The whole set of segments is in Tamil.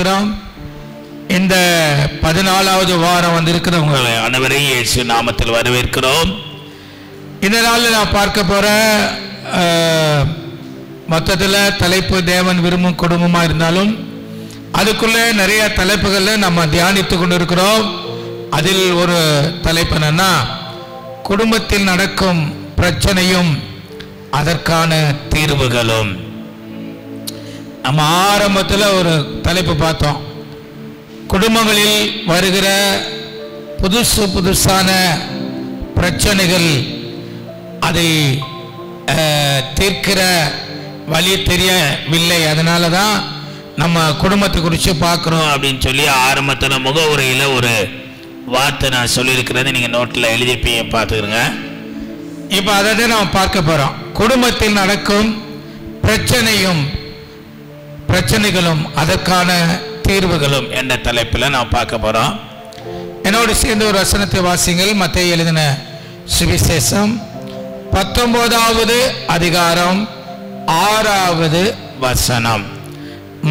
ஸ்தோத்திரம். இந்த 14வது வாரம் வந்திருக்கிற உங்களை அனைவரையும் இயேசு நாமத்தில் வரவேற்கிறோம். இந்த நாளில் நான் பார்க்க போகிற மொத்தத்தில் தலைப்பு தேவன் விரும்பும் குடும்பமாக இருந்தாலும் அதுக்குள்ளே நிறைய தலைப்புகளில் நம்ம தியானித்து கொண்டு இருக்கிறோம். அதில் ஒரு தலைப்பு என்னன்னா, குடும்பத்தில் நடக்கும் பிரச்சனையும் அதற்கான தீர்வுகளும். நம்ம ஆரம்பத்தில் ஒரு தலைப்பு பார்த்தோம். குடும்பங்களில் வருகிற புதுசான பிரச்சனைகள், அதை தீர்க்கிற வழி தெரியவில்லை. அதனால தான் நம்ம குடும்பத்தை குறித்து பார்க்குறோம் அப்படின்னு சொல்லி ஆரம்பத்தில் முகவுரையில் ஒரு வார்த்தை நான் சொல்லியிருக்கிறது நீங்கள் நோட்டில் எழுதிப்பீங்க, பார்த்துக்கிறேங்க. இப்போ அதை தான் நம்ம பார்க்க போகிறோம். குடும்பத்தில் நடக்கும் பிரச்சனைகளும் அதற்கான தீர்வுகளும் என்ற தலைப்பில் நான் பார்க்க போகிறோம். என்னோடு சேர்ந்து ஒரு வசனத்தை வாசிங்கள். மத்தேயு எழுதின சுவிசேஷம் 19வது அதிகாரம் 6வது வசனம்.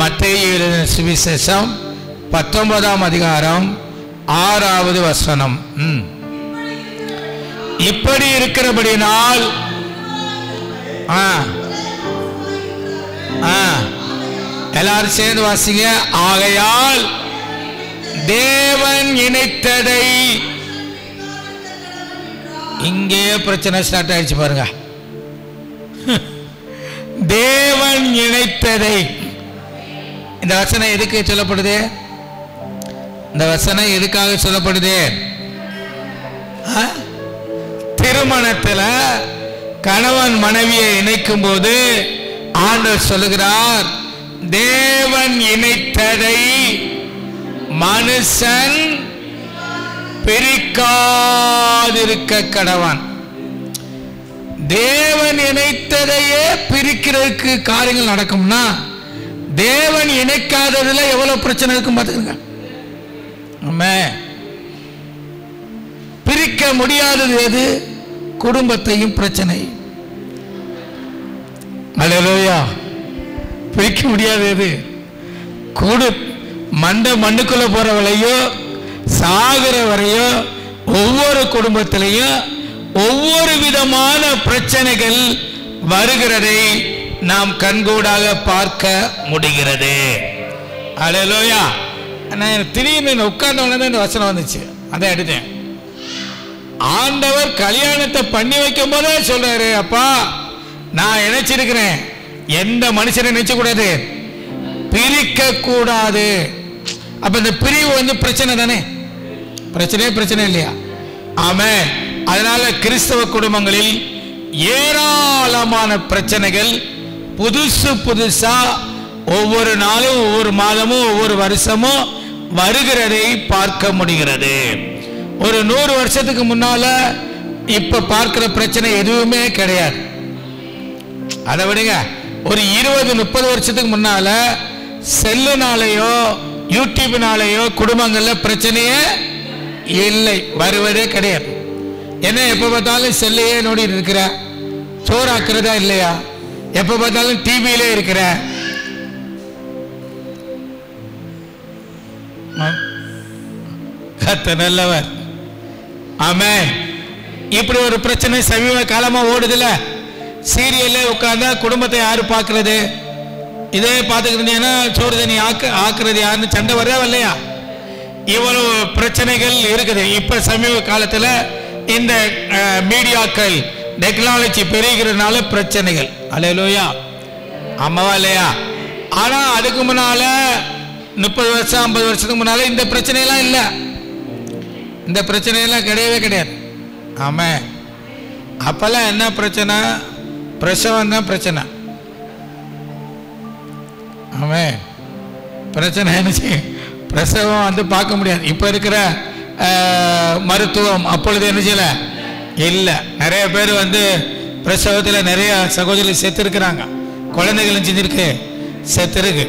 மத்தேயு எழுதின சுவிசேஷம் 19ஆம் அதிகாரம் 6வது வசனம். இப்படி இருக்கிறபடினால் எல்லாரும் சேர்ந்து வாசிங்க. ஆகையால் தேவன் இணைத்ததை, இங்கே பிரச்சனை ஸ்டார்ட் ஆயிடுச்சு பாருங்க. தேவன் இணைத்ததை. இந்த வசனம் எதுக்கு சொல்லப்படுது? இந்த வசனம் எதுக்காக சொல்லப்படுது? திருமணத்தில் கணவன் மனைவியை இணைக்கும் போது ஆண்டவர் சொல்லுகிறார், தேவன் இணைத்ததை மனுஷன் பிரிக்காதிருக்க கடவன். தேவன் இணைத்ததையே பிரிக்கிறதுக்கு காரியங்கள் நடக்கும்னா, தேவன் இணைக்காததுல எவ்வளவு பிரச்சனை இருக்கும் பார்த்துக்கங்க. பிரிக்க முடியாதது எது? குடும்பத்தையும் பிரச்சனை. அல்லேலூயா. பிரிக்க முடியாதது மண்ணுக்குள்ள போறவளையோ சாகுற வரையோ ஒவ்வொரு குடும்பத்திலையும் ஒவ்வொரு விதமான பிரச்சனைகள் வருகிறதை நாம் கண்கூடாக பார்க்க முடிகிறது. அல்லேலூயா. நான் திடீர்னு உட்கார்ந்த உடனே இந்த வசனம் வந்துச்சு, அதை எடுத்தேன். ஆண்டவர் கல்யாணத்தை பண்ணி வைக்கும் போதே சொல்றாரு, அப்பா நான் இணைச்சிருக்கிறேன், எந்த மனுஷனை நினைச்ச கூடாது, பிரிக்க கூடாது. அப்ப இந்த பிரிவு பிரச்சனை தானே? பிரச்சனை இல்லையா? ஆமென். அதனால கிறிஸ்தவ குடும்பங்களில் ஏராளமான பிரச்சனைகள் புதுசா ஒவ்வொரு நாளும், ஒவ்வொரு மாதமும், ஒவ்வொரு வருஷமும் வருகிறதை பார்க்க முடிகிறது. ஒரு 100 வருஷத்துக்கு முன்னால இப்ப பார்க்கிற பிரச்சனை எதுவுமே கிடையாது. அதை விடுங்க, ஒரு 20-30 வருஷத்துக்கு முன்னால செல்லுனாலேயோ யூடியூப்னாலேயோ குடும்பங்கள்ல பிரச்சனையே இல்லை, வருவதே கிடையாது. என்ன எப்ப பார்த்தாலும் செல்லையே நோடிட்டு இருக்கிற, சோறாக்குறதா இல்லையா? எப்ப பார்த்தாலும் டிவியிலே இருக்கிற. கர்த்தர் நல்லவர். ஆமென். இப்படி ஒரு பிரச்சனை சமீப காலமா ஓடுதுல. சீரியல்ல உட்கார்ந்தா குடும்பத்தை யாரு பார்க்கறது? இதே பார்த்துக்கிட்டீங்கன்னா சோறு தண்ணி ஆக்குறது யாருன்னு சண்டை வரவே இல்லையா? இவ்வளவு பிரச்சனைகள் இருக்குது. இப்ப சமீப காலத்துல இந்த மீடியாக்கள் டெக்னாலஜி பெருகிறதுனால பிரச்சனைகள். அல்லேலூயா. ஆமாவா இல்லையா? ஆனா அதுக்கு முன்னால 30 வருஷம் 50 வருஷத்துக்கு முன்னால இந்த பிரச்சனையெல்லாம் இல்லை. இந்த பிரச்சனையெல்லாம் கிடையவே கிடையாது. ஆமா. அப்பெல்லாம் என்ன பிரச்சனை? பிரசவம் தான் பிரச்சனை. ஆமா. பிரச்சனை என்ன? பிரசவம் பார்க்க முடியாது. இப்ப இருக்கிற மருத்துவம் அப்பொழுது என்ன செய்யல இல்லை. நிறைய பேர் பிரசவத்தில் நிறைய சகோதரிகள் செத்து இருக்கிறாங்க, குழந்தைகளும் செஞ்சிருக்கு, செத்து இருக்கு.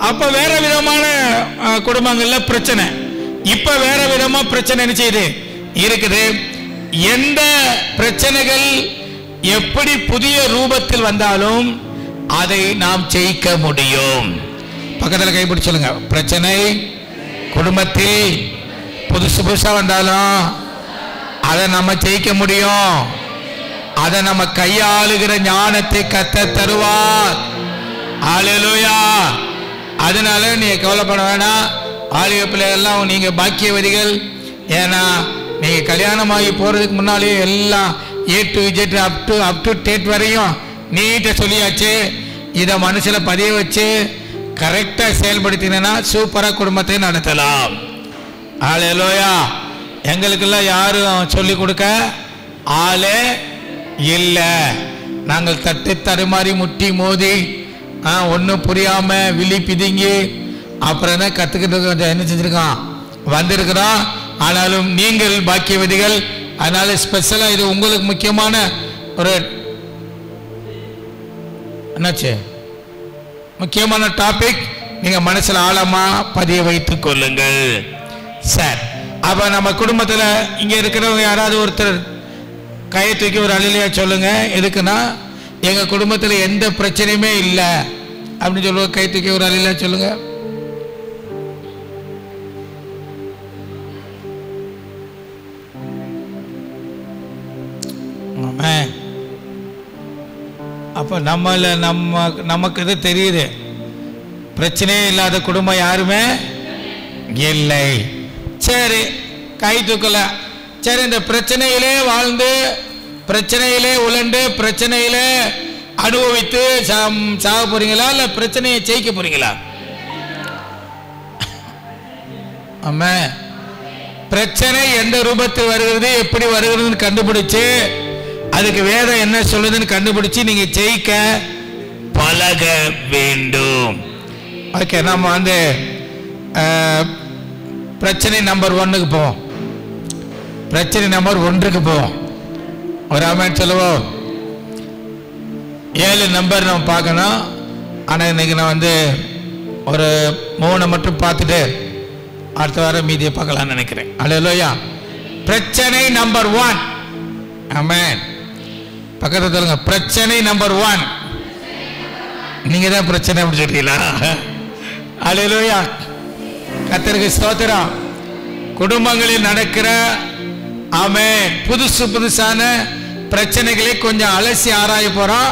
அப்ப வேற விதமான குடும்பங்கள்ல பிரச்சனை. இப்ப வேற விதமா பிரச்சனை என்ன செய்யுது இருக்குது. எந்த பிரச்சனைகள் எப்படி புதிய ரூபத்தில் வந்தாலும் அதை நாம் ஜெயிக்க முடியும். பக்கத்தில் கைப்பிடி சொல்லுங்க. பிரச்சனை குடும்பத்தில் புதுசு புதுசா வந்தாலும் அதை நம்ம ஜெயிக்க முடியும். அதை நம்ம கையாளுகிற ஞானத்தை கர்த்தர் தருவார். ஹல்லேலூயா. அதனால நீ கவலைப்பட வேணாம். ஆலிய பிள்ளைகள்லாம் நீங்க பாக்கியவதிகள். ஏன்னா நீங்க கல்யாணமாகி போறதுக்கு முன்னாலே எல்லாம் A to Z up to date வரையும் நீட்ட சொல்லியாச்சு. இதை மனசுல பதிய வச்சு கரெக்டா செயல்படுத்தினா சூப்பரா குடும்பத்தை நடத்தலாம். ஹல்லேலூயா. எங்களுக்கெல்லாம் யாரும் சொல்லி கொடுக்க ஆளே இல்லை. நாங்கள் தட்டு தடுமாறி முட்டி மோதி ஒன்றும் புரியாம விழி பிதுங்கி அப்புறம் தான் கற்றுக்கிட்டு என்ன செஞ்சிருக்கோம் வந்திருக்கிறோம். ஆனாலும் நீங்கள் பாக்கியவதிகள். அதனால ஸ்பெஷலாக இது உங்களுக்கு முக்கியமான ஒரு என்னாச்சு முக்கியமான டாபிக். நீங்கள் மனசில் ஆழமாக பதிய வைத்துக் கொள்ளுங்கள். சார் அப்போ நம்ம குடும்பத்தில் இங்கே இருக்கிறவங்க யாராவது ஒருத்தர் கையை தூக்கி ஒரு அழிலையா சொல்லுங்க. எதுக்குன்னா எங்கள் குடும்பத்தில் எந்த பிரச்சனையுமே இல்லை அப்படின்னு சொல்லுவோம். கை தூக்கி ஒரு அழிலையா சொல்லுங்க. அப்போ நமக்கு இது தெரியுது. பிரச்சனையே இல்லாத குடும்பம் யாருமே இல்லை. சரி கை தூக்கல. சரி இந்த பிரச்சனையிலே வாழ்ந்து பிரச்சனையிலே உழண்டு பிரச்சனையிலே அனுபவித்து சாக போறீங்களா இல்ல பிரச்சனையை ஜெயிக்க போறீங்களா? ஆமா. பிரச்சனை எந்த ரூபத்தில் வருகிறது எப்படி வருகிறதுன்னு கண்டுபிடிச்சு அதுக்கு வேதம் என்ன சொல்லுதுன்னு கண்டுபிடிச்சு நீங்க ஜெயிக்க பழக வேண்டும். ஓகே நம்ம பிரச்சனை நம்பர் 1க்கு போவோம். பிரச்சனை நம்பர் 1க்கு போவோம். ஒரு ஆமென் சொல்லுவோம். 7 நம்பர் நம்ம பார்க்கணும். ஆனால் இன்னைக்கு நான் ஒரு 3 மட்டும் பார்த்துட்டு அடுத்த வாரம் மீதியை பார்க்கலாம்னு நினைக்கிறேன். ஹல்லேலூயா. பிரச்சனை நம்பர் 1. ஆமென். பக்கத்தில் சொல்லுங்க. பிரச்சனை நம்பர் 1. நீங்க தான் பிரச்சனை அப்படி சொல்றீங்களா? ஹல்லேலூயா. கர்த்தருக்கு ஸ்தோத்திரம். குடும்பங்களில் நடக்கிற ஆமென் புதுசான பிரச்சனைகளை கொஞ்சம் அலசி ஆராய போறோம்.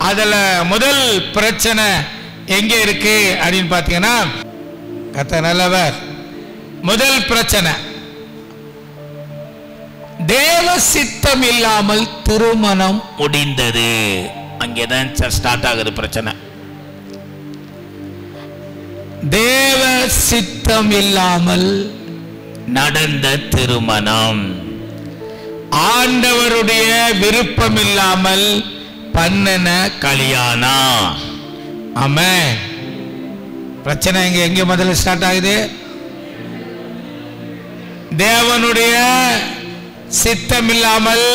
அதுல முதல் பிரச்சனை எங்க இருக்கு அப்படின்னு பாத்தீங்கன்னா கர்த்தர் நல்லவர். முதல் பிரச்சனை தேவ சித்தம் இல்லாமல் திருமணம் முடிந்தது. அங்கேதான் ஸ்டார்ட் ஆகுது பிரச்சனை. தேவ சித்தம் இல்லாமல் நடந்த திருமணம், ஆண்டவருடைய விருப்பம் இல்லாமல் பண்ணின கல்யாணம். ஆமென். பிரச்சனை எங்க முதல்ல ஸ்டார்ட் ஆகுது? தேவனுடைய சித்தம் இல்லாமல்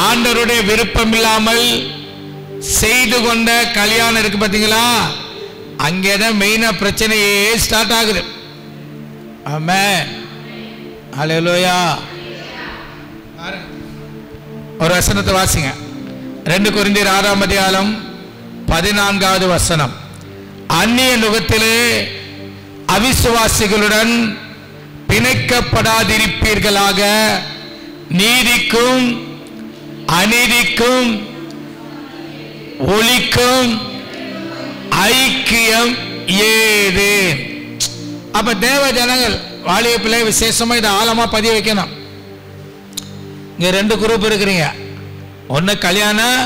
ஆண்டவருடைய விருப்பம் இல்லாமல் செய்து கொண்ட கல்யாணம் இருக்கு பாத்தீங்களா? அங்கேதான் மெயினா பிரச்சனையே ஸ்டார்ட் ஆகுது. ஆமென். ஹல்லேலூயா. ஒரு வசனத்தை வாசிங்க. 2 கொரிந்தியர் 6ஆம் அதிகாரம் 14வது வசனம். அந்நிய நுகத்திலே அவிசுவாசிகளுடன் பிணைக்கப்படாதிருப்பீர்களாக, நீதிக்கும் அநீதிக்கும் ஒளிக்கும் ஐக்கியம் ஏது? அப்ப தேவ ஜனங்கள் வாலிய பிள்ளை விசேஷமா இதை ஆழமா பதிய வைக்கணும். இங்க 2 குரூப் இருக்கிறீங்க. ஒன்னு கல்யாணம்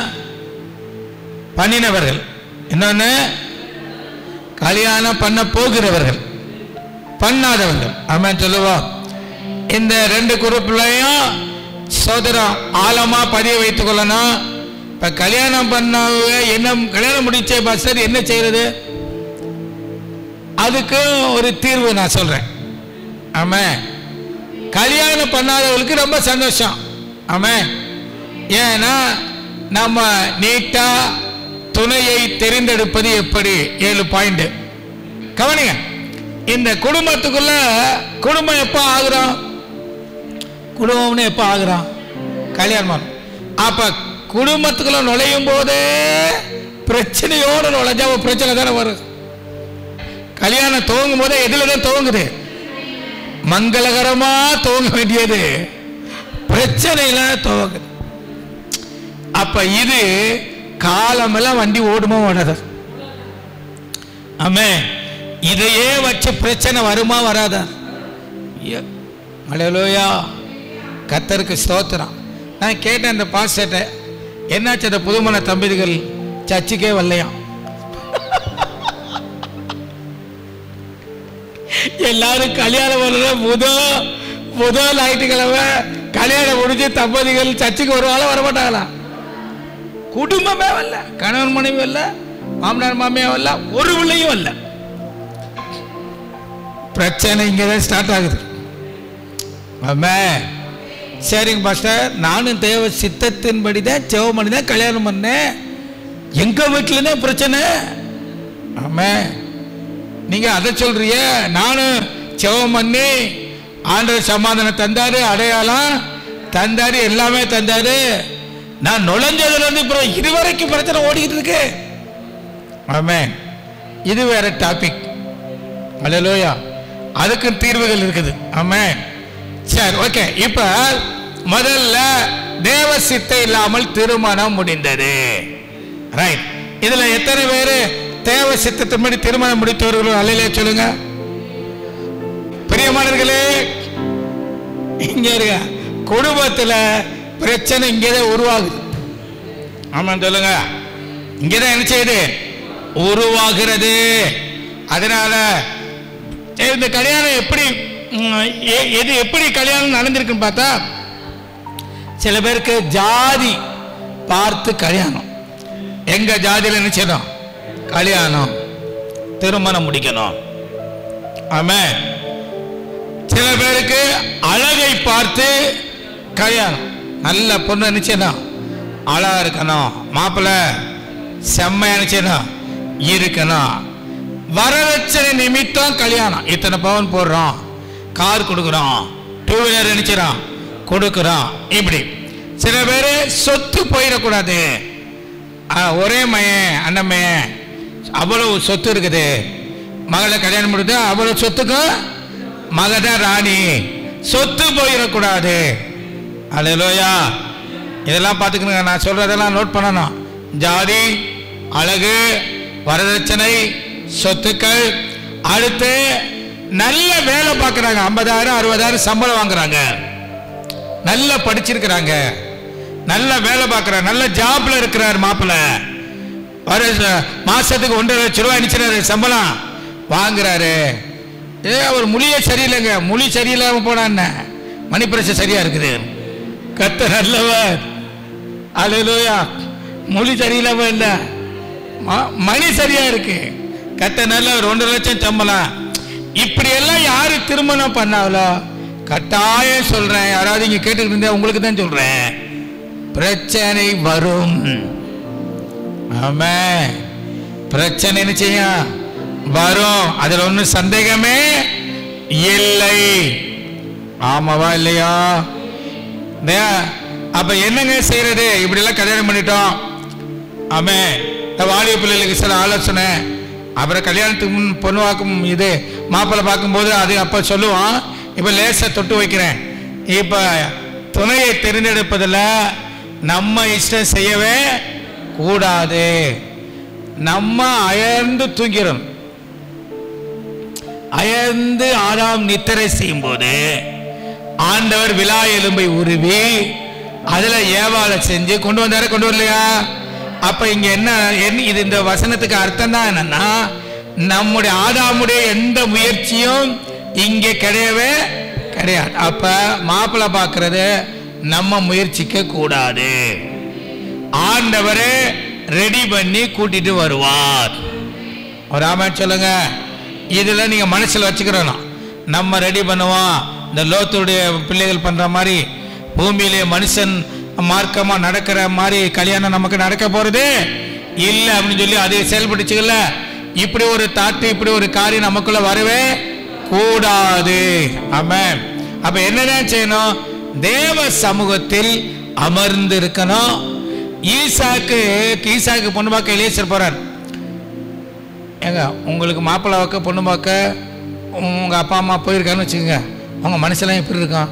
பண்ணினவர்கள், இன்னொன்னு கல்யாணம் பண்ண போகிறவர்கள், பண்ணாதவர்கள். ஆமென் சொல்லுவோம். இந்த 2 குரூப்லையும் சோதரம் ஆழமா பதிய வைத்துக் கொள்ளணும். இப்ப கல்யாணம் பண்ண என்ன கல்யாணம் முடிச்ச பாஸ்டர் என்ன செய்யறது? அதுக்கு ஒரு தீர்வு நான் சொல்றேன். ஆமென். கல்யாணம் பண்ணாதவர்களுக்கு ரொம்ப சந்தோஷம். ஆமென். ஏன்னா நம்ம நீட்டா துணையை தெரிந்தெடுப்பது எப்படி? 7 பாயிண்ட் கவனிங்க. இந்த குடும்பத்துக்குள்ள குடும்பம் எப்ப ஆகுறோம்? குடும்பம்னு எப்ப ஆகுறோம்? கல்யாணம். அப்ப குடும்பத்துக்குள்ள நுழையும் போதே பிரச்சனையோடு நுழைஞ்சா பிரச்சனை தானே வரும். கல்யாணம் துவங்கும் போதே எதுல தான் துவங்குது? மங்களகரமா துவங்க வேண்டியது பிரச்சனையில துவங்குது. அப்ப இது காலமெல்லாம் வண்டி ஓடுமா ஓடாத? ஆமே. இதையே வச்சு பிரச்சனை வருமா வராதா? அல்லேலூயா, கர்த்தருக்கு ஸ்தோத்திரம். நான் கேட்டேன் அந்த பாஸ்டர்ட்ட, என்னாச்சு அந்த புதுமண தம்பதிகள் சர்ச்சுக்கே வரலையா? எல்லாரும் கல்யாணம் வரல, முதல் ஞாயிற்றுக்கிழமை கல்யாணம் முடிஞ்சு தம்பதிகள் சர்ச்சுக்கு வருவாங்களா வரமாட்டாங்களா? குடும்பமே வரல, கணவன் மனைவி வரல, மாமனார் மாமியா வரல, ஒரு பிள்ளையும் வரல. பிரச்சனை இங்கதான் ஸ்டார்ட் ஆகுது. ஆமென். சரிங்க பாஸ்டர், நானும் தேவ சித்தத்தின்படி தான் ஜெபம் பண்ணி தான் கல்யாணம் பண்ணேன், எங்க வீட்டுல பிரச்சனை. ஆமென். நீங்க அதை சொல்றிய, நானும் ஜெபம் பண்ணி ஆண்டவர் சமாதானம் தந்தாரு, அடையாளம் தந்தாரு, எல்லாமே தந்தாரு, நான் நுழைஞ்சதுல இருந்து இதுவரைக்கும் பிரச்சனை ஓடிக்கிட்டு இருக்கு. ஆமென். இது வேற டாபிக். அல்லேலூயா. அதுக்கு தீர்வுகள் இருக்குது. ஆமென். சரி, ஓகே. இப்ப முதல்ல தேவ சித்தம் இல்லாமல் திருமணம் முடிந்தது. ரைட். இதுல எத்தனை பேரு தேவ சித்தத்தின்படி திருமணம் முடித்தவர்கள் அல்லேலூயா சொல்லுங்க. பிரியமானவர்களே, இங்க இருக்க குடும்பத்துல பிரச்சனை இங்கதான் உருவாகுது. ஆமாம் சொல்லுங்க. இங்கதான் என்ன செய்யுது? உருவாகிறது. அதனால இந்த கல்யாணம் எப்படி கல்யாணம் நடந்திருக்குன்னு பார்த்தா, சில பேருக்கு ஜாதி பார்த்து கல்யாணம், எங்க ஜாதியில என்ன செய்யணும்? கல்யாணம் திருமணம் முடிக்கணும். ஆமென். சில பேருக்கு அழகை பார்த்து கல்யாணம், நல்ல பொண்ணு நினைச்சேனும் அழகா இருக்கணும், மாப்பிள்ளை செம்மையா நினைச்சேனும் இருக்கணும். வரதட்சணை நிமித்தம் கல்யாணம், இத்தனை பவுன் போடுறோம், கார் கொடுக்குறோம், டூ வீலர் நினைச்சிடறோம் கொடுக்குறோம். இப்படி சில பேர் சொத்து போயிடக்கூடாது, ஒரே மையன் அண்ணன் மையன் அவ்வளவு சொத்து இருக்குது, மகளை கல்யாணம் முடித்து அவ்வளவு சொத்துக்கும் மகதான் ராணி, சொத்து போயிடக்கூடாது. அல்லேலூயா. இதெல்லாம் பார்த்துக்கணுங்க. நான் சொல்றதெல்லாம் நோட் பண்ணணும். ஜாதி, அழகு, வரதட்சணை, சொத்துக்கள். அடுத்து நல்ல வேலை பார்க்குறாங்க, 50,000 60,000 சம்பளம் வாங்குறாங்க, நல்லா படிச்சிருக்கிறாங்க, நல்ல வேலை பார்க்குறாங்க, நல்ல ஜாப்ல இருக்கிறார் மாப்பிள்ளை, மாசத்துக்கு 1.5 லட்சம் ரூபாய் அனுப்பிச்சிடாரு சம்பளம் வாங்குறாரு. அவர் மொழியே சரியில்லைங்க, மொழி சரியில்லாம போனான்னு மணி பிரச்சனை சரியா இருக்குது. கர்த்தர் நல்லவர். அல்லேலூயா. மொழி சரியில்லாம இல்ல, மணி சரியா இருக்கு. கர்த்தர் நல்லவர். 1.5 லட்சம் சம்பளம். இப்படி எல்லாம் யாரு திருமணம் பண்ணாவளோ, கட்டாயம் சொல்றேன், யாராவது இங்க கேட்டுக்கிட்டு இருந்தா உங்களுக்கு தான் சொல்றேன், பிரச்சனை வரும். ஆமென். பிரச்சனை என்ன செய்யும்? வரும். அதுல ஒன்னும் சந்தேகமே இல்லை. ஆமாவா இல்லையா? அப்ப என்னங்க செய்யறது? இப்படி எல்லாம் கல்யாணம் பண்ணிட்டோம். ஆமென். வாலிப பிள்ளைகளுக்கு சில ஆலோசனை, அப்புறம் கல்யாணத்துக்கு முன் பொண்ணு வாக்கும் இது மாப்பிள்ளை பார்க்கும்போது அது அப்ப சொல்லுவான், இப்ப லேசா தொட்டு வைக்கிறேன். இப்ப துணையை தேர்ந்தெடுப்பதில் நம்ம இஷ்டம் செய்யவே கூடாது. நம்ம அயர்ந்து தூங்கிறோம். அயர்ந்து ஆதாம் நித்திரை செய்யும் போது ஆண்டவர் விலா எலும்பை உருவி அதுல ஏவாளை செஞ்சு கொண்டு வந்தாரு, கொண்டு வரலையா? அப்ப இங்க என்ன இது? இந்த வசனத்துக்கு அர்த்தம் தான் என்னன்னா, நம்முடைய ஆதாமுடைய எந்த முயற்சியும் இங்கே கிடையவே கிடையாது. அப்ப மாப்பிள்ளை பார்க்கறது நம்ம முயற்சிக்க கூடாது. ஆண்டவரே ரெடி பண்ணி கூட்டிட்டு வருவார். ஒரு ஆமென் சொல்லுங்க. இதுல நீங்க மனசுல வச்சுக்கிறோம், நம்ம ரெடி பண்ணுவோம். இந்த லோத்துடைய பிள்ளைகள் பண்ற மாதிரி பூமியிலே மனுஷன் மார்க்கமா நடக்கிற மாதிரி கல்யாணம் நமக்கு நடக்க போறது இல்லை அப்படின்னு சொல்லி அதை செயல்படுச்சுக்கல. இப்படி ஒரு தாட்டு, இப்படி ஒரு காரியம் நமக்குள்ள வரவே கூடாது. ஆமென். அப்ப என்னதான் செய்யணும்? தேவ சமூகத்தில் அமர்ந்து இருக்கணும். ஈசாக்கு பொண்ணு பார்க்க எலியேசர் போறார். ஏங்க உங்களுக்கு மாப்பிள்ளை வைக்க பொண்ணு பார்க்க உங்கள் அப்பா அம்மா போயிருக்கான்னு வச்சுக்கோங்க, உங்கள் மனசெல்லாம் எப்படி இருக்கும்?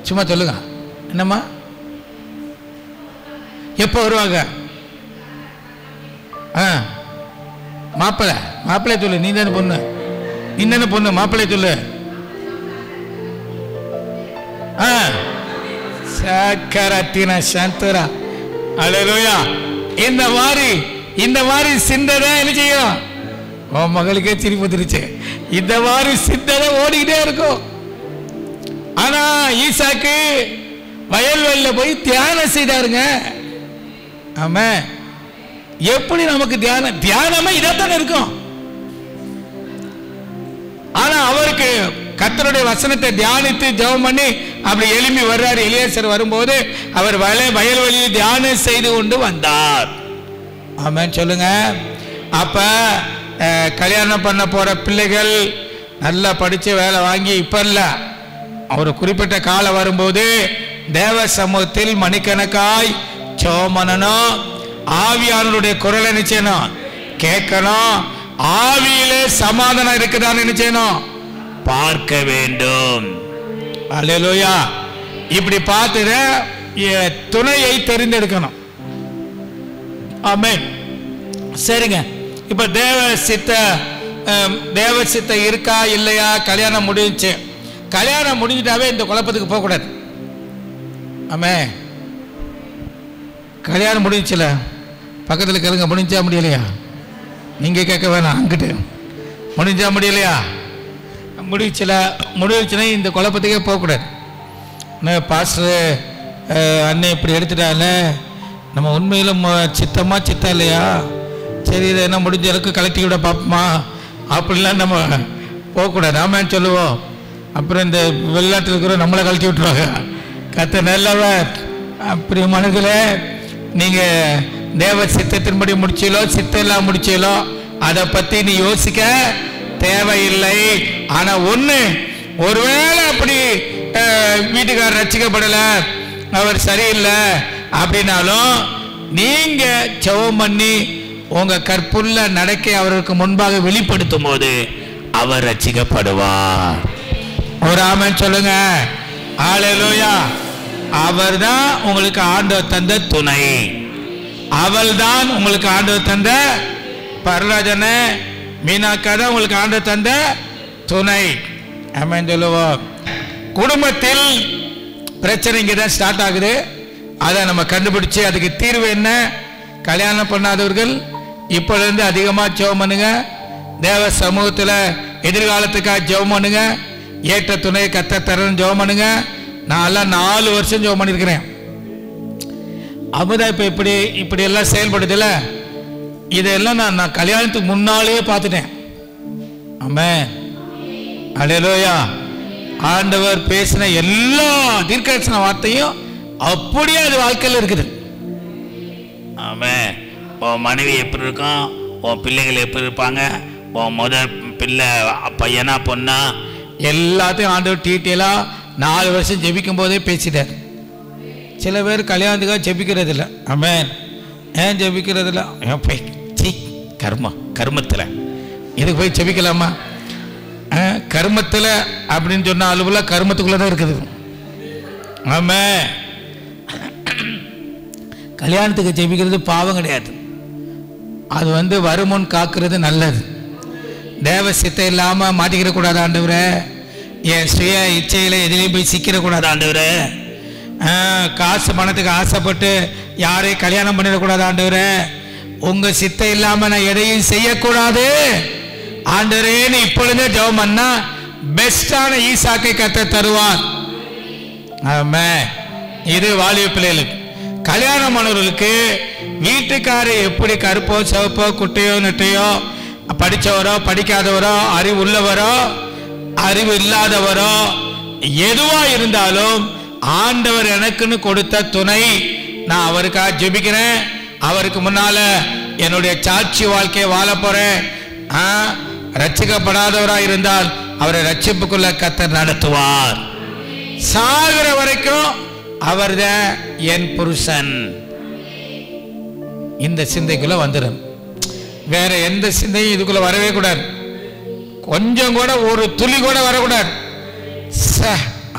சும்மா சொல்லுங்க. என்னம்மா எப்போ வருவாங்க? மாப்பிள்ளை சொல்லு. நீ தானே பொண்ணு, மாப்பிள்ளை சொல்லு. சக்கரத்தின சந்தரா அல்லேலூயா. இந்த மாதிரி சிந்தனை என்ன செய்யும்? உன் மகளுக்கே சிரிப்பு வந்துருச்சு. இந்த மாதிரி சிந்தனை ஓடிக்கிட்டே இருக்கும். ஆனா ஈசாக்கு வயல்வெளியில போய் தியானம் செய்தாருங்க. ஆமா, எப்படி நமக்கு தியானமே இதான் இருக்கும். ஆனா அவருக்கு கர்த்தருடைய வசனத்தை தியானித்து ஜெபம் பண்ணி அப்படி எழும்பி வர்றாரு. எலியாசர் வரும்போது அவர் வயல்வெளியில் தியானம் செய்து கொண்டு வந்தார். ஆமென் சொல்லுங்க. அப்ப கல்யாணம் பண்ண போற பிள்ளைகள் நல்லா படிச்சு வேலை வாங்கி இப்ப இல்ல, ஒரு குறிப்பிட்ட காலம் வரும்போது தேவ சமூகத்தில் மணிக்கணக்காய் ஜெபம் பண்ணணும். ஆவியானவருடைய குரலை நினைச்சேனும் கேட்கணும். ஆவியிலே சமாதானம் இருக்குதான்னு நினைச்சேனும் பார்க்க வேண்டும். அல்லேலூயா. இப்படி பார்த்துட துணையை தெரிந்தெடுக்கணும். ஆமென். சரிங்க. இப்ப தேவ சித்த இருக்கா இல்லையா? கல்யாணம் முடிஞ்சிச்சு. கல்யாணம் முடிஞ்சிட்டாவே இந்த குழப்பத்துக்கு போகக்கூடாது. ஆமே, கல்யாணம் முடிஞ்சிச்சுல, பக்கத்தில் கேளுங்க. முடிஞ்சா முடியலையா? நீங்க கேட்க வேணாம். அங்கிட்டு முடிஞ்சா முடியலையா? முடிச்சுன்னா இந்த குழப்பத்துக்கே போகக்கூடாது. பாஸ்டர் அண்ணன் இப்படி எடுத்துட்டால, நம்ம உண்மையிலும் சித்தமா சித்தம் இல்லையா? சரி, இதை என்ன முடிஞ்ச அளவுக்கு கலட்டி விட பார்ப்போமா அப்படிலாம் நம்ம போகக்கூடாது. ஆமான்னு சொல்லுவோம். அப்புறம் இந்த வெளிநாட்டில் இருக்கிற நம்மளை கழட்டி விட்டுருவாங்க. கத்த நல்லவர். அப்படி மனதில் நீங்கள் தேவ சித்தத்தின்படி முடிச்சீங்களோ சித்தம் எல்லாம் முடிச்சீங்களோ அதை பற்றி நீ யோசிக்க தேவையில்லை. ஆனா ஒண்ணு, ஒருவேளை அப்படி வீட்டுக்காரர் ரட்சிக்கப்படலை, அவர் சரியில்லை அப்படின்னாலும் நீங்க ஜெபம் பண்ணி உங்க கற்புள்ள நடக்கை அவருக்கு முன்பாக வெளிப்படுத்தும் போது அவர் ரட்சிக்கப்படுவார். ஒரு ஆமென் சொல்லுங்க. ஹல்லேலூயா. அவர்தான் உங்களுக்கு ஆண்டவர் தந்த துணை. அவள் தான் உங்களுக்கு ஆண்டவர் தந்த பரராஜனே, மீனாக்கா தான் உங்களுக்கு ஆண்டவர் தந்த துணை. ஆமென் சொல்லுவோம். குடும்பத்தில் பிரச்சனை இங்கே தான் ஸ்டார்ட் ஆகுது. அதை நம்ம கண்டுபிடிச்சு அதுக்கு தீர்வு என்ன? கல்யாணம் பண்ணாதவர்கள் இப்போலேருந்து அதிகமாக ஜெபம் பண்ணுங்க. தேவ சமூகத்தில் எதிர்காலத்துக்காக ஜெபம் பண்ணுங்க. ஏற்ற துணையை கத்த தரன்னு ஜெபம் பண்ணுங்க. நான் எல்லாம் 4 வருஷம் ஜெபம் பண்ணியிருக்கிறேன். அப்போதான் இப்போ இப்படி எல்லாம் செயல்படுதில்ல. இதெல்லாம் நான் கல்யாணத்துக்கு முன்னாலேயே பார்த்துட்டேன். ஆமென். அல்லேலூயா. ஆண்டவர் பேசின எல்லா தீர்க்கதரிசன வார்த்தையும் அப்படியே அது வாழ்க்கையில் இருக்குது. ஆமென். உன் மனைவி எப்படி இருக்கும், உன் பிள்ளைகள் எப்படி இருப்பாங்க, உன் முதல் பிள்ளை பையனா பொண்ணா, எல்லாத்தையும் ஆண்டவர் டீட்டெயிலாக 4 வருஷம் ஜெபிக்கும் போதே பேசிட்டார். சில பேர் கல்யாணத்துக்காக ஜெபிக்கிறது இல்லை. ஆமென். ஏன் ஜெபிக்கிறது இல்லை? போய் கர்மத்தில் இதுக்கு போய் ஜெபிக்கலாமா? கர்மத்தில் அப்படின்னு சொன்ன அளவுல கர்மத்துக்குள்ளே தான் இருக்குது. ஆமென். கல்யாணத்துக்கு ஜெபிக்கிறது பாவம் கிடையாது. அது வருமுன் காக்கிறது நல்லது. தேவ சித்தம் இல்லாமல் மாட்டிக்கிடக்கூடாது ஆண்டவரே. என் சுய இச்சையில் எதிலையும் போய் சிக்கிடக்கூடாது ஆண்டவரே. காசு பணத்துக்கு ஆசைப்பட்டு யாரையும் கல்யாணம் பண்ணிடக்கூடாது ஆண்டவரே. உங்கள் சித்தம் இல்லாமல் நான் எதையும் செய்யக்கூடாது ஆண்டவரேன்னு இப்பொழுதே ஜெபம் பண்ணா பெஸ்டான ஈசாக்கை கத்த தருவார். ஆமென். இது வாலிப பிள்ளைகளுக்கு. கல்யாணமானவர்களுக்கு வீட்டுக்காரர் எப்படி கருப்போ சிவப்போ குட்டையோ நெட்டையோ படித்தவரோ படிக்காதவரோ அறிவு உள்ளவரோ அறிவு இல்லாதவரோ எதுவா இருந்தாலும் ஆண்டவர் எனக்குன்னு கொடுத்த துணை, நான் அவருக்காக ஜெபிக்கிறேன். அவருக்கு முன்னால என்னுடைய சாட்சி வாழ்க்கையை வாழ போறேன். ரட்சிக்கப்படாதவராக இருந்தால் அவரை ரட்சிப்புக்குள்ள கர்த்தர் நடத்துவார். சாகிற வரைக்கும் அவர்தான் என் புருஷன். இந்த சிந்தைக்குள்ள வந்துடும். வேற எந்த சிந்தையும் இதுக்குள்ள வரவே கூடாது. கொஞ்சம் கூட ஒரு துளி கூட வரக்கூடாது.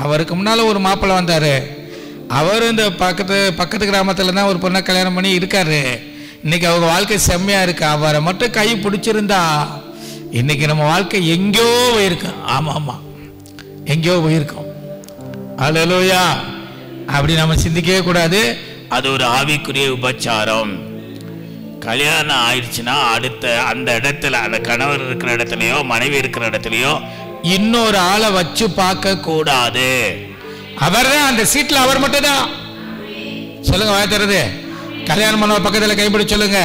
அவருக்கு முன்னால ஒரு மாப்பிள்ளை வந்தாரு. அவர் இந்த பக்கத்து கிராமத்துல தான் ஒரு பொண்ணை கல்யாணம் பண்ணி இருக்காரு. இன்னைக்கு அவங்க வாழ்க்கை செம்மையா இருக்கு. அவரை மட்டும் கை பிடிச்சிருந்தா இன்னைக்கு நம்ம வாழ்க்கை எங்கேயோ போயிருக்கோம். ஆமா ஆமா, எங்கேயோ போயிருக்கோம். அல்லேலூயா. அப்படி நம்ம சிந்திக்கவே கூடாது. அது ஒரு ஆவிக்குரிய உபச்சாரம். கல்யாணம் ஆயிடுச்சுன்னா அடுத்த அந்த இடத்துல, அந்த கணவர் இருக்கிற இடத்துலயோ மனைவி இருக்கிற இடத்துலயோ இன்னொரு ஆளை வச்சு பார்க்க கூடாது. அவர் தான் அந்த சீட்ல, அவர் மட்டும் தான். சொல்லுங்க, வாய் தருது. கல்யாணம் பண்ண பக்கத்துல கைப்பிடி சொல்லுங்க,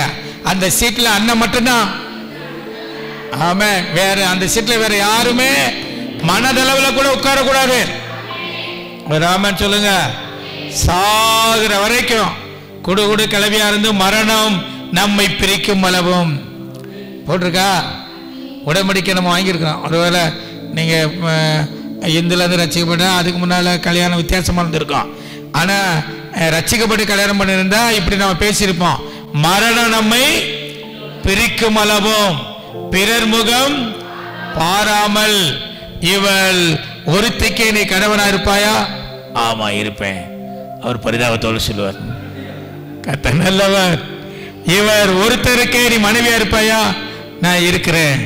அந்த சீட்ல அண்ணன் மட்டும்தான். ஆமே. வேற அந்த சீட்ல வேற யாருமே மனதளவுல கூட உட்கார கூடாது. ராமன் சொல்லுங்க. சாகிற வரைக்கும் குடு கிளவியா இருந்து மரணம் நம்மை பிரிக்கும் அளவும் போட்டிருக்கா. உடன்படிக்கை நம்ம வாங்கியிருக்கிறோம். ஒருவேளை நீங்க இந்துல இருந்து ரசிக்கப்பட்டா அதுக்கு முன்னால கல்யாணம் வித்தியாசமா இருந்திருக்கும். ஆனா ரசிக்கப்பட்டு கல்யாணம் பண்ணியிருந்தா இப்படி நம்ம பேசியிருப்போம். மரணம் நம்மை பிரிக்கும் அளவும் பிறர் முகம் பாராமல் இவள் ஒருத்திக்கு நீ கணவனா இருப்பாயா? ஆமா இருப்பேன். அவர் பரிதாபத்தோடு சொல்லுவார், கத்த நல்லவர். இவர் ஒருத்தருக்கே நீ மனைவியா இருப்பாயா? நான் இருக்கிறேன்.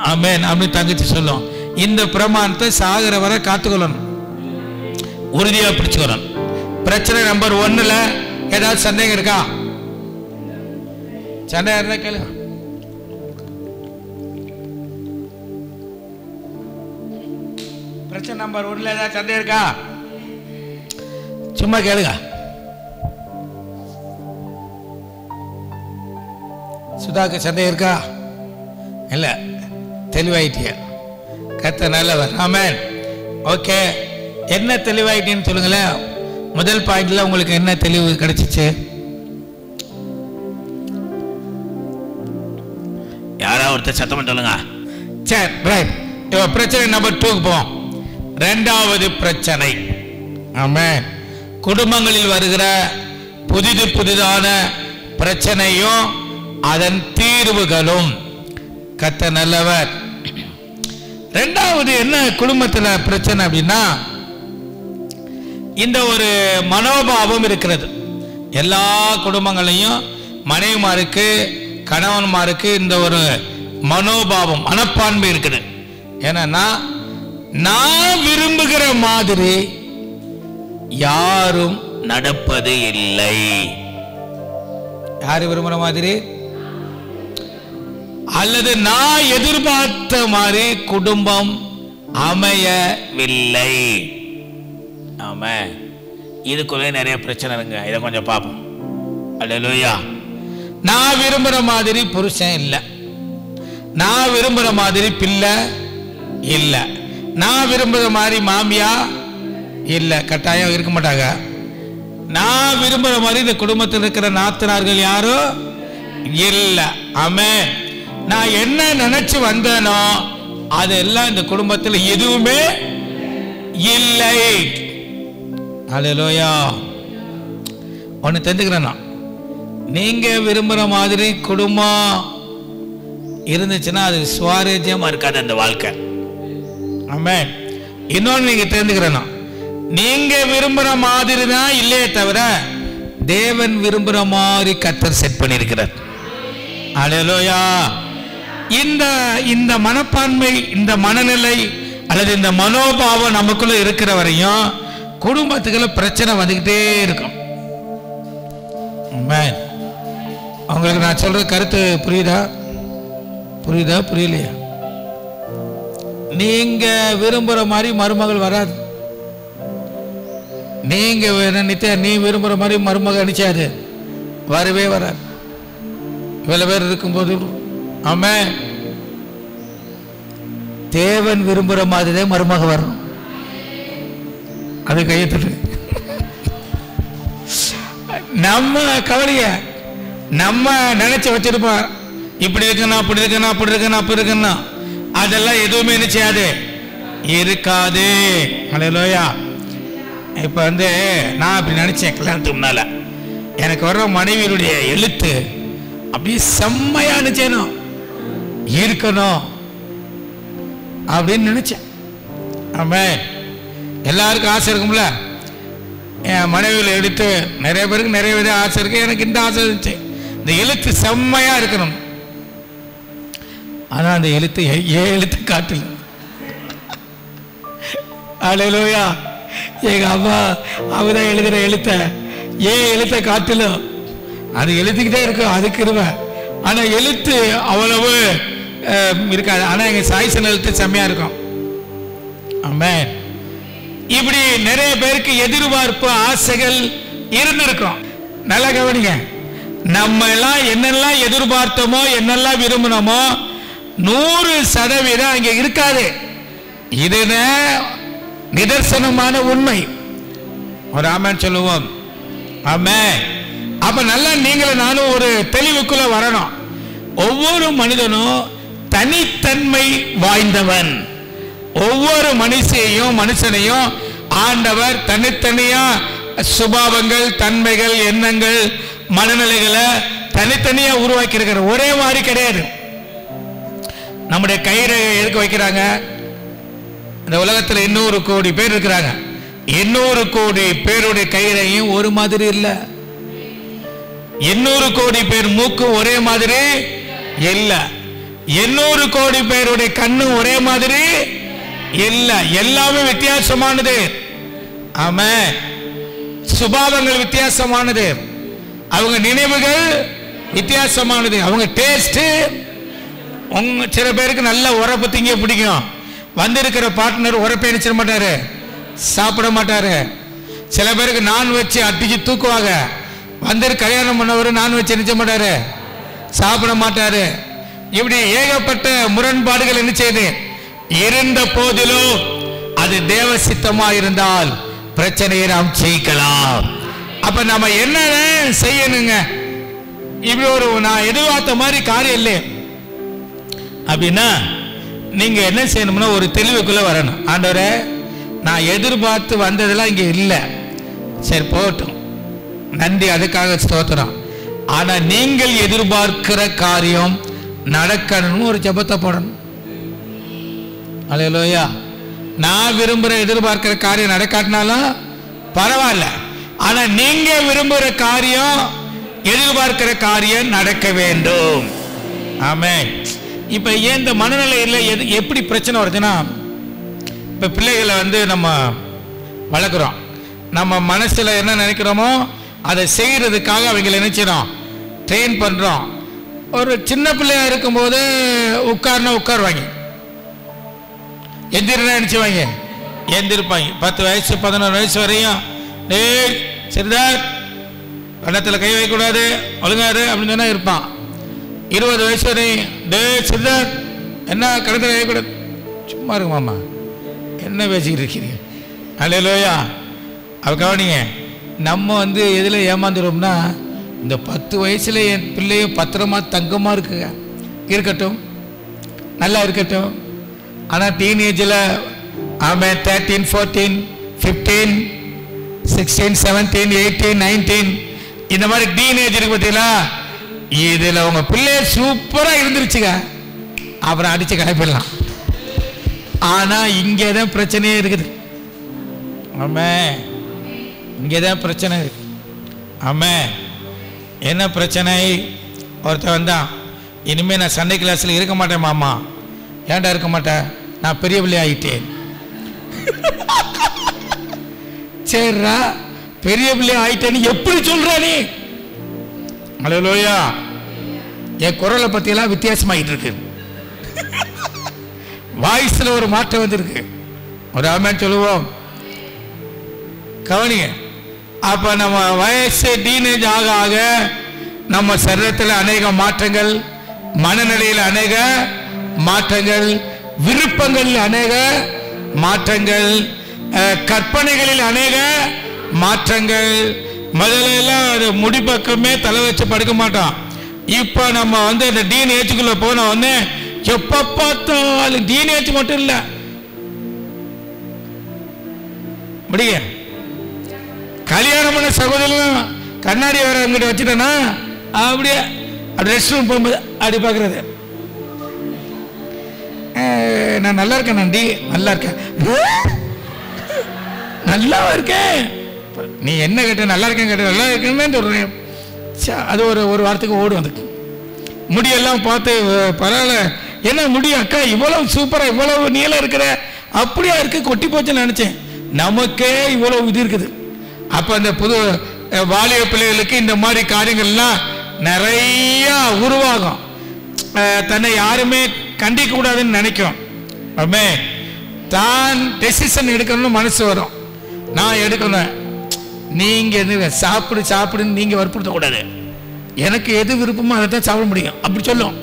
ஆமென் அப்படின்னு தங்கச்சி சொல்லும். இந்த பிரமாணத்தை சாகிற வரை காத்துக்கொள்ளணும், உறுதியா பிடிச்சுக்கணும். பிரச்சனை நம்பர் 1ல ஏதாவது சந்தேகம் இருக்கா? சந்தேகம் இருந்தா கேளு. பிரச்சனை நம்பர் 1ல ஏதாவது சந்தேகம் இருக்கா? சும்மா கேளுங்க. சுதாக்கு சந்தேகம் இருக்கா? இல்ல, தெளிவாயிட்டிய. கர்த்தர் நல்லவர். ஆமென். ஓகே, என்ன தெளிவாயிட்டீன்னு சொல்லுங்களேன். முதல் பாயிண்ட்ல உங்களுக்கு என்ன தெளிவு கிடைச்சிச்சு? யாராவது ஒருத்தர் சத்தம் சொல்லுங்க. சரி, ரைட். இப்போ பிரச்சனை நம்பர் 2க்கு போவோம். 2வது பிரச்சனை. ஆமென். குடும்பங்களில் வருகிற புதிதான பிரச்சனையும் அதன் தீர்வுகளும். கர்த்தர் நல்லவர். 2வது என்ன குடும்பத்தில் பிரச்சனை அப்படின்னா, இந்த ஒரு மனோபாவம் இருக்கிறது. எல்லா குடும்பங்களையும் மனைவிமாருக்கு கணவன்மாருக்கு இந்த ஒரு மனோபாவம், மனப்பான்மை இருக்குது. ஏன்னா நான் விரும்புகிற மாதிரி யாரும் நடப்பது இல்லை. யாரு விரும்புற மாதிரி அல்லது நான் எதிர்பார்த்த மாதிரி குடும்பம் அமையவில்லை. ஆமா, இதுக்குள்ளே நிறைய பிரச்சனை இருக்குங்க. இதை கொஞ்சம் பார்ப்போம். அல்லேலூயா. நான் விரும்புற மாதிரி புருஷன் இல்லை, நான் விரும்புற மாதிரி பிள்ளை இல்லை, நான் விரும்புற மாதிரி மாமியா இல்லை, கட்டாயம் இருக்க மாட்டாங்க. நான் விரும்புற மாதிரி இந்த குடும்பத்தில் இருக்கிற நாத்தனார்கள் யாரும் இல்லை. ஆமென். நான் என்ன நினைச்சு வந்தேனோ அதெல்லாம் இந்த குடும்பத்தில் எதுவுமே இல்லை. அல்லேலூயா. ஒன்று தெரிஞ்சுக்கிறேன்னா, நீங்க விரும்புற மாதிரி குடும்பம் இருந்துச்சுன்னா அது சுவாரஸ்யமா இருக்காது அந்த வாழ்க்கை. ஆமென். இன்னொன்று நீங்க தெரிஞ்சுக்கிறேன்னா, நீங்க விரும்புற மாதிரி தான் இல்லையே தவிர தேவன் விரும்புற மாதிரி கர்த்தர் செட் பண்ணியிருக்கிறார். அல்லேலூயா. இந்த மனப்பான்மை, இந்த மனநிலை அல்லது இந்த மனோபாவம் நமக்குள்ள இருக்கிற வரையும் குடும்பத்துக்குள்ள பிரச்சனை வந்துகிட்டே இருக்கும். உங்களுக்கு நான் சொல்ற கருத்து புரியுதா? புரியலையா? நீங்க விரும்புற மாதிரி மருமகள் வராது. நீங்க நித்யா நீ விரும்புற மாதிரி மருமகள் நினைச்சாது வரவே வராது. இவ்வளவு பேர் இருக்கும்போது ஆமென், தேவன் விரும்புற மாதிரி மருமக வரும். அது கையெழுத்து. நம்ம கவலைய நம்ம நினைச்சு வச்சிருப்போம், இப்படி இருக்கணும் அப்படி இருக்கணும் அப்படி இருக்கணும் அப்படி இருக்கணும். அதெல்லாம் எதுவுமே நினைச்சாது இருக்காது. அல்லேலூயா. இப்ப நான் அப்படி நினைச்சேன் கல்யாணத்துக்கு முன்னால. எனக்கு வர்ற மனைவியுடைய எழுத்து அப்படியே செம்மையான செய்யணும் இருக்கணும் அப்படின்னு நினைச்சேன். ஆமாம், எல்லாருக்கும் ஆசை இருக்கும்ல. என் மனைவியில் எழுத்து நிறைய பேருக்கு நிறைய வித ஆசை இருக்கு. எனக்கு இந்த ஆசை இருந்துச்சு, இந்த எழுத்து செம்மையா இருக்கணும். ஆனா அந்த எழுத்து ஏன் எழுத்து காட்டல. அல்லேலூயா. எங்க அம்மா அவதான் எழுதுற எழுத்த ஏன் எழுத்த காட்டல. அது எழுதிக்கிட்டே இருக்கும், அதுக்கு இருவேன். ஆனா எழுத்து அவ்வளவு இருக்காது. ஆனா எங்க சாய்சன் எழுத்து செம்மையா இருக்கும். ஆமென். இப்படி நிறைய பேருக்கு எதிர்பார்ப்பு ஆசைகள் இருந்திருக்கும். நல்லா கவனிங்க, நம்ம எல்லாம் என்னெல்லாம் எதிர்பார்த்தோமோ என்னெல்லாம் விரும்பினோமோ 100% அங்க இருக்காது. இது நிதர்சனமான உண்மை. ஒரு ஆமென் சொல்லுவோம். ஆமென். அப்ப நல்லா நீங்களும் நானும் ஒரு தெளிவுக்குள்ள வரணும். ஒவ்வொரு மனிதனும் தனித்தன்மை வாய்ந்தவன். ஒவ்வொரு மனுஷனையும் ஆண்டவர் தனித்தனியா சுபாவங்கள், தன்மைகள், எண்ணங்கள், மனநிலைகளை தனித்தனியா உருவாக்கி இருக்கிற. ஒரே மாதிரி கிடையாது. நம்முடைய கயிறை எதுக்க வைக்கிறாங்க? இந்த உலகத்தில் 800 கோடி பேர் இருக்கிறாங்க. 800 கோடி பேருடைய கயிறையும் ஒரு மாதிரி இல்லை. 800 கோடி பேர் மூக்கு ஒரே மாதிரி இல்ல. 800 கோடி பேருடைய கண்ணு ஒரே மாதிரி இல்ல. எல்லாமே வித்தியாசமானது. ஆமென். சுபாவங்கள் வித்தியாசமானது, அவங்க நினைவுகள் வித்தியாசமானது, அவங்க டேஸ்ட். சில பேருக்கு நல்ல உரப்பு திங்க பிடிக்கும். வந்திருக்கிற பார்ட்னர் உரப்பை நினைச்சிட மாட்டாரு, சாப்பிட மாட்டாரு. சில பேருக்கு நான் வச்சு அடிச்சு தூக்குவாங்க. வந்து கல்யாணம் பண்ணவர் நான் வச்சு நினைச்ச மாட்டாரு, சாப்பிட மாட்டாரு. இப்படி ஏகப்பட்ட முரண்பாடுகள் என்ன செய்யுது இருந்த போதிலும் அது தேவ சித்தமா இருந்தால் பிரச்சனையை நாம் ஜெயிக்கலாம். அப்ப நம்ம என்ன செய்யணுங்க? இப்படி ஒரு நான் எதிர்பார்த்த மாதிரி காரியம் இல்லை அப்படின்னா நீங்க என்ன செய்யணும்னா ஒரு தெளிவுக்குள்ள வரணும். ஆண்டவரே, நான் எதிர்பார்த்து வந்ததெல்லாம் இங்க இல்லை, சரி போகட்டும், நன்றி, அதுக்காக ஸ்தோத்திரம். ஆனா நீங்கள் எதிர்பார்க்கிற காரியம் நடக்கணும்னு ஒரு ஜெபத்தை போடணும். அல்லேலூயா. நான் விரும்புகிற எதிர்பார்க்கிற காரியம் நடக்காட்டினாலும் பரவாயில்ல, ஆனா நீங்க விரும்புகிற காரியம், எதிர்பார்க்கிற காரியம் நடக்க வேண்டும். ஆமென். இப்ப ஏன் இந்த மனநிலையில் எப்படி பிரச்சனை வருதுன்னா, இப்ப பிள்ளைகளை நம்ம வளர்க்குறோம். நம்ம மனசுல என்ன நினைக்கிறோமோ அதை செய்யறதுக்காக அவங்களை நினைச்சிடும் ட்ரெயின் பண்றோம். ஒரு சின்ன பிள்ளையா இருக்கும்போது உட்காருவாங்க, எந்திரனா நினைச்சுவாங்க, எந்திருப்பாங்க. 10 வயசு 11 வயசு வரையும் டேய் சரிதார் கணத்தில் கை வைக்கக்கூடாது, ஒழுங்காரு அப்படின்னு சொன்னா இருப்பான். 20 வயசு வரையும் டேய் சரிதார் என்ன கணத்தில் வைக்கக்கூடாது, சும்மா இருக்கு மாமா, என்ன பேசிக்கிட்டு இருக்கீங்க. அல்லேலூயா. அவ கவனிங்க, நம்ம எதில் ஏமாந்துடும்னா, இந்த 10 வயசுல என் பிள்ளையும் பத்திரமா தங்கமாக இருக்கட்டும், நல்லா இருக்கட்டும். ஆனால் டீனேஜில் ஆமாம் 13, 14, 15, 16, 17, 18, 19 இந்த மாதிரி டீனேஜ் இருக்கு பார்த்தீங்களா, இதில் உங்க பிள்ளை சூப்பராக இருந்துருச்சுங்க, அப்புறம் அடிச்சு கிளப்பிடலாம். ஆனால் இங்கே தான் பிரச்சனையே இருக்குது. ஆமாம், இங்கே தான் பிரச்சனை இருக்கு. ஆமாம். என்ன பிரச்சனை? ஒருத்தன் வந்தான், இனிமேல் நான் சண்டே கிளாஸில் இருக்க மாட்டேன் மாமா. ஏன்டா இருக்க மாட்டேன்? நான் பெரிய பிள்ளை ஆகிட்டேன். சரிடா, பெரிய பிள்ளை ஆகிட்டேன்னு எப்படி சொல்ற நீ? அல்லேலூயா. என் குரலை பற்றியெல்லாம் வித்தியாசமாகிட்டு இருக்கு, வாய்ஸில் ஒரு மாற்றம் வந்திருக்கு. ஒரு ஆமென் சொல்லுவோம். கவனிங்க, அப்ப நம்ம வயசு டீனேஜ் ஆக ஆக நம்ம சரீரத்தில் அநேக மாற்றங்கள், மனநிலையில் அநேக மாற்றங்கள், விருப்பங்களில் அநேக மாற்றங்கள், கற்பனைகளில் அநேக மாற்றங்கள். முதல்ல அது முடிப்பக்கமே தலை வச்சு படுக்க மாட்டோம். இப்ப நம்ம இந்த டீனேஜுக்குள்ள போன உடனே எப்ப பார்த்தாலும் டீனேஜ் மட்டும் இல்லை, முடிய கல்யாணம் பண்ண சகோதரர்களும் கண்ணாடி வேற அங்கிட்ட வச்சுட்டேன்னா அப்படியே அப்படி ரெஸ்ட் ரூம் போகும்போது அப்படி பார்க்குறது. நான் நல்லா இருக்கேன் நண்டி, நல்லா இருக்கேன், நல்லா இருக்கேன். நீ என்ன கேட்ட? நல்லா இருக்கேன் கேட்ட, நல்லா இருக்கேன்னு சொல்கிறேன். அது ஒரு வாரத்துக்கு ஓடும். அதுக்கு முடியெல்லாம் பார்த்து பரவாயில்ல, என்ன முடி அக்கா இவ்வளவு சூப்பராக இவ்வளவு நீளம் இருக்கிற, அப்படியா இருக்கு, கொட்டி போச்சுன்னு நினச்சேன். நமக்கே இவ்வளவு இது இருக்குது. அப்போ அந்த புது வாலிப பிள்ளைகளுக்கு இந்த மாதிரி காரியங்கள்லாம் நிறையா உருவாகும். தன்னை யாருமே கண்டிக்க கூடாதுன்னு நினைக்கும். அப்பமே தான் டெசிஷன் எடுக்கணும்னு மனசு வரும். நான் எடுக்கணும், நீங்கள் சாப்பிடுன்னு நீங்கள் வற்புறுத்தக்கூடாது, எனக்கு எது விருப்பமோ அதை தான் சாப்பிட முடியும் அப்படி சொல்லும்.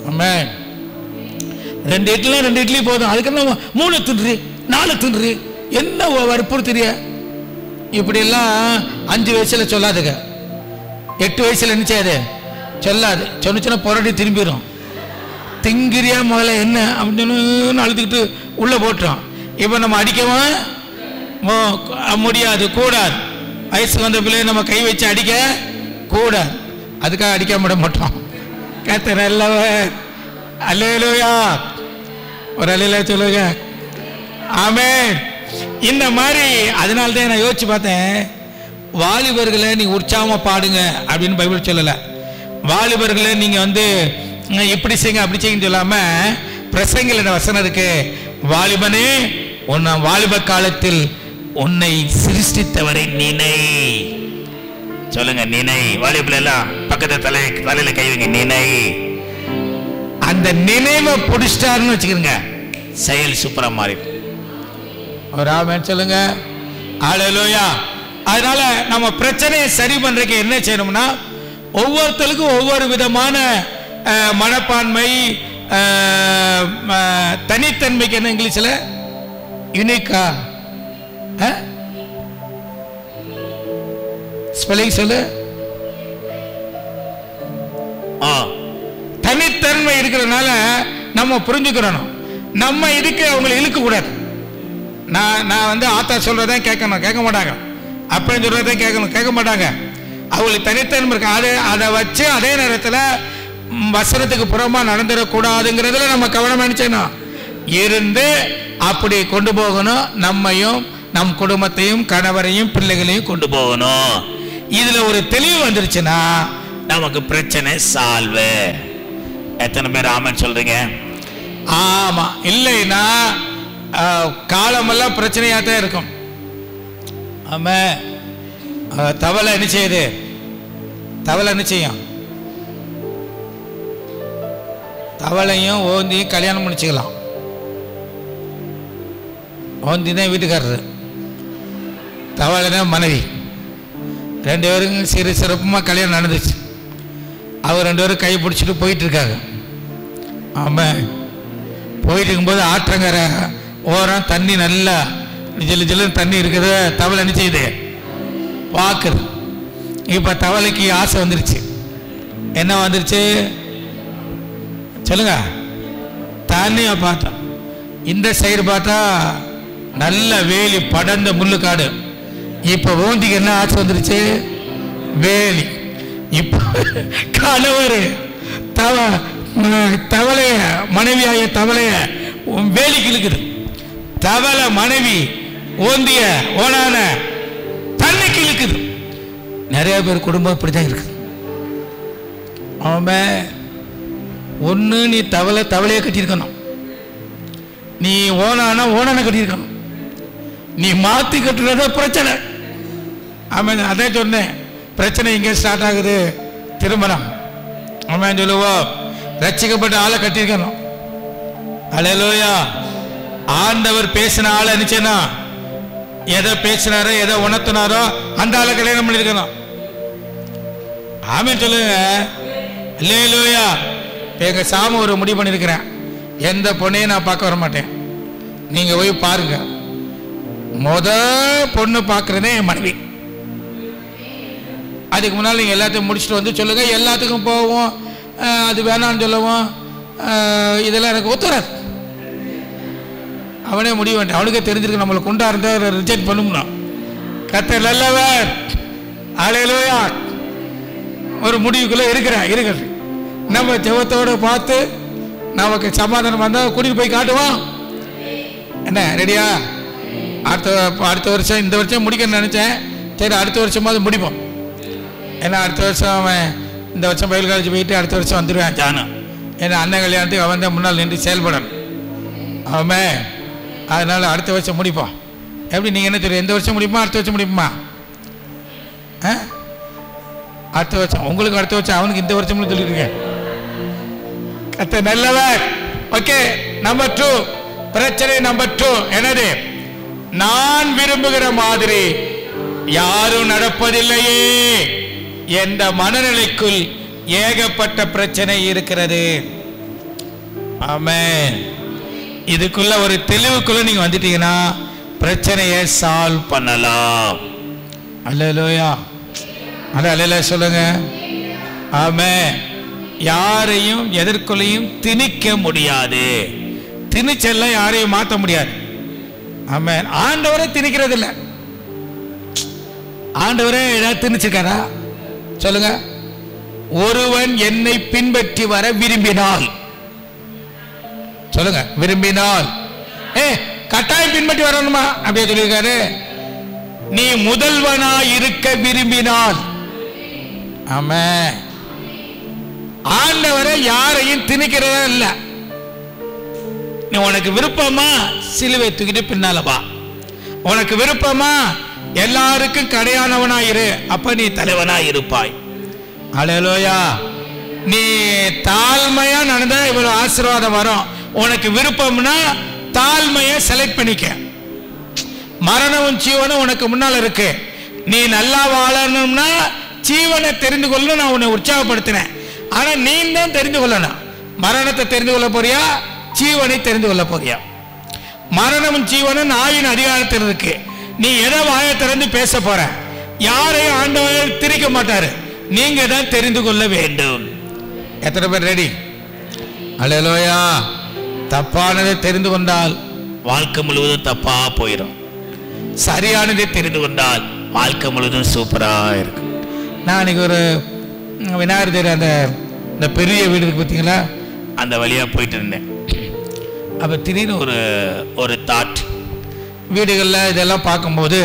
ஆமே 2 இட்லி போதும், அதுக்கு என்ன 3 தின்று 4 தின்று என்ன வற்புறுத்துறிய? இப்படியெல்லாம் 5 வயசுல சொல்லாதுங்க, 8 வயசுல நினைச்சாது சொல்லாது. சொன்னுச்சுன்னா புரட்டி திரும்பிடும். திங்கிரியா முதல்ல என்ன அப்படின்னு அழுதுகிட்டு உள்ள போட்டோம். இப்போ நம்ம அடிக்கவும் முடியாது, கூடாது. வயசுக்கு வந்த பிள்ளைய நம்ம கை வச்சு அடிக்க கூடாது. அதுக்காக அடிக்க விட மாட்டோம். கர்த்தர் நல்லவர். அல்லேலூயா, ஒரு அல்லேலூயா சொல்லுங்க. ஆமென். இந்த மாதிரி அதனால்தான் நான் யோசிச்சு பார்த்தேன், வாலிபர்களை நீ உற்சாகமா பாடுங்க அப்படின்னு பைபிள் சொல்லலை. வாலிபர்களை நீங்க இப்படி செய்யுங்க அப்படி செய்யுங்க சொல்லாம பிரசங்கில வசனம் இருக்கு, வாலிபனே உன்னை வாலிப காலத்தில் உன்னை சிருஷ்டித்தவரை நினை. சொல்லுங்க, நினை. வாலிபுல எல்லாம் பக்கத்து தலையில கை வைங்க, நினை. அந்த நினைவை பிடிச்சிட்டாருன்னு வச்சுக்கிறங்க, செயல் சூப்பரா மாறி. ஒரு ஆமென் சொல்லுங்க. ஹல்லேலூயா. அதனால நம்ம பிரச்சனையை சரி பண்றதுக்கு என்ன செய்யணும்னா, ஒவ்வொருத்தருக்கும் ஒவ்வொரு விதமான மனப்பான்மை, தனித்தன்மைக்கு என்ன இங்கிலீஷ்ல யூனிக்கா ஸ்பெல்லிங் சொல்லு. தனித்தன்மை இருக்கிறதுனால நம்ம புரிஞ்சுக்கிறோம். நம்ம இதுக்கு அவங்களை இழுக்க கூடாது. நான் ஆத்தா சொல்றதான் கேட்கணும், கேட்க மாட்டாங்க. அப்பன்னு சொல்றதான் கேட்கணும், கேட்க மாட்டாங்க. அவங்களுக்கு தனித்தன்மை இருக்கு. அதை வச்சு அதே நேரத்தில் வசனத்துக்கு புறமா நடந்துடக்கூடாதுங்கிறதுல நம்ம கவனம் நினைச்சோம் இருந்து அப்படி கொண்டு போகணும். நம்மையும் நம் குடும்பத்தையும் கணவரையும் பிள்ளைகளையும் கொண்டு போகணும். இதுல ஒரு தெளிவு வந்துருச்சுன்னா நமக்கு பிரச்சனை சால்வு. எத்தனை பேர் ஆமென் சொல்றீங்க? ஆமா. இல்லைன்னா காலமெல்லாம் பிரச்சனையா தான் இருக்கும். ஆமா. தவளை என்ன செய்யுது? தவளை என்ன செய்யும்? தவளையும் ஓந்தியும் கல்யாணம் முடிச்சுக்கலாம். ஓந்தி தான் வீட்டுக்காரரு, தவளை தான் மனைவி. 2 பேருக்கும் சிறப்புமாக கல்யாணம் நடந்துச்சு. அவர் 2 பேரும் கை பிடிச்சிட்டு போயிட்டு இருக்காங்க. ஆமாம். போயிட்டு இருக்கும்போது ஆற்றங்கர ஓரம் தண்ணி நல்லா ஜில்லு ஜில்லுன்னு தண்ணி இருக்குது. தவளை என்ன செய்யுது? பார்க்குது. இப்போ தவளைக்கு ஆசை வந்துருச்சு. என்ன வந்துருச்சு சொல்லுங்க? தண்ணியை பார்த்தா இந்த சைடு பார்த்தா நல்ல வேலி படர்ந்த முள்ளுக்காடு. இப்போ ஓந்திக்கு என்ன ஆசை வந்துருச்சு? வேலி. இப்போ கணவர் தவளைய மனைவியாய தவளைய வேலிக்கு இழுக்குது. தவளை மனைவி ஓந்திய ஓனான தண்ணிக்கு இழுக்குது. நிறைய பேர் குடும்பம் இப்படிதான் இருக்கு. ஆமா. ஒன்று நீ தவளையை கட்டியிருக்கணும், நீ ஓனான ஓனான கட்டியிருக்கணும். நீ மாற்றி கட்டுறத பிரச்சனை. ஆமாம், அதே சொன்னேன். பிரச்சனை இங்கே ஸ்டார்ட் ஆகுது, திருமணம். ஆமாம் சொல்லுவோம். ரட்சிக்கப்பட்ட ஆளை கட்டியிருக்கணும். அல்லேலூயா. ஆண்டவர் பேசின ஆளை நினைச்சேனா, எதை பேசினாரோ எதை உணர்த்தினாரோ அந்த ஆளை கல்யாணம் பண்ணியிருக்கணும். ஆமென் சொல்லுங்க. அல்லேலூயா. எங்க சாமி ஒரு முடிவு பண்ணியிருக்கிறேன், எந்த பொண்ணையும் நான் பார்க்க வர மாட்டேன். நீங்க போய் பாருங்க. பொண்ணு பார்க்கறதே என் மனைவி. அதுக்கு முன்னால் நீங்கள் எல்லாத்தையும் முடிச்சுட்டு வந்து சொல்லுங்க. எல்லாத்துக்கும் போவோம், அது வேணான்னு சொல்லுவோம். இதெல்லாம் எனக்கு ஒத்துறாது. அவனே முடிவு வேண்டாம். அவனுக்கே தெரிஞ்சிருக்கு நம்மளை கொண்டா இருந்தால் ரிஜெக்ட் பண்ணும்னா. கர்த்தர் நல்லவர். ஹல்லேலூயா. ஒரு முடிவுக்குள்ள இருக்கிறது. நம்ம ஜெபத்தோட பார்த்து நமக்கு சமாதானம் வந்தா கூட்டிட்டு போய் காட்டுவோம். என்ன ரெடியா? அடுத்த வருஷம், இந்த வருஷம் முடிக்கணும்னு நினைச்சேன். சரி, அடுத்த வருஷமாவது முடிப்போம். ஏன்னா அடுத்த வருஷம் அவன் இந்த வருஷம் பைபிள் காலேஜ் போயிட்டு அடுத்த வருஷம் வந்துடுவேன் ஜானம். ஏன்னா அண்ணன் கல்யாணத்துக்கு அவன் தான் முன்னால் நின்று செயல்படணும். அவன் அதனால அடுத்த வருஷம் முடிப்போம். எப்படி நீங்கள் என்ன தெரியும்? எந்த வருஷம் முடிப்போமா அடுத்த வருஷம் முடிப்போமா? அடுத்த வருஷம் உங்களுக்கு, அடுத்த வருஷம் அவனுக்கு, இந்த வருஷம்னு சொல்லியிருக்கேன். கத்த நல்லவர். ஓகே, நம்பர் 2, பிரச்சனை நம்பர் 2 என்னது? நான் விரும்புகிற மாதிரி யாரும் நடப்பதில்லையே என்ற மனநிலைக்குள் ஏகப்பட்ட பிரச்சனை இருக்கிறது. ஆமென். இதுக்குள்ள ஒரு தெளிவுக்குள்ள நீங்க வந்துட்டீங்கன்னா பிரச்சனையை சால்வ் பண்ணலாம். அல்லேலூயா. அல்லேலூயா சொல்லுங்க. ஆமென். யாரையும் எதற்குள்ளையும் திணிக்க முடியாது. திணிச்சல்ல யாரையும் மாற்ற முடியாது. ஆமென். ஆண்டவரே திணிக்கிறது இல்லை. ஆண்டவரே ஏதாவது திணிச்சிருக்காரா? சொல்லுங்க. ஒருவன் என்னை பின்பற்றி வர விரும்பினால், சொல்லுங்க, விரும்பினால், கட்டாயம் பின்பற்றி வரணுமா? அப்படியே சொல்லியிருக்காரு. நீ முதல்வனா இருக்க விரும்பினால், ஆமென். ஆண்டவரை யாரையும் திணிக்கிறதா இல்ல. நீ உனக்கு விருப்பமா சிலுவை தூக்கிட்டு பின்னால வா. உனக்கு விருப்பமா எல்லாருக்கும் கடையானவனாயிரு, அப்ப நீ தலைவனா இருப்பாய். அல்லேலூயா. நீ தாழ்மையா நடந்தா இவ்வளவு ஆசீர்வாதம் வரும். உனக்கு விருப்பம்னா தாழ்மையை செலக்ட் பண்ணிக்க. மரணமும் ஜீவனும் உனக்கு முன்னால் இருக்கு. நீ நல்லா வாழணும்னா ஜீவனை தெரிந்து கொள்ளணும். நான் உன்னை உற்சாகப்படுத்தினேன். ஆனா நீ தான் தெரிந்து கொள்ளணும். மரணத்தை தெரிந்து கொள்ள போறியா, ஜீவனை தெரிந்து கொள்ள போறியா? மரணமும் ஜீவனும் நாயின் அதிகாரத்தில் இருக்கு. நீ எதை வாயை திறந்து பேச போற? யாரையும் ஆண்டவர் திரிக்க மாட்டாரு. நீங்க தான் தெரிந்து கொள்ள வேண்டும். எத்தனை பேர் ரெடி? அல்லேலூயா. தப்பானதை தெரிந்து கொண்டால் வாழ்க்கை முழுவதும் தப்பா போயிடும். சரியானதை தெரிந்து கொண்டால் வாழ்க்கை முழுவதும் சூப்பரா இருக்கும். நான் இன்னைக்கு ஒரு விநாயகர் தேர் அந்த பெரிய வீடு இருக்கு பார்த்தீங்களா, அந்த வழியா போயிட்டு இருந்தேன். அப்ப திடீர்னு ஒரு தாட், வீடுகளில் இதெல்லாம் பார்க்கும்போது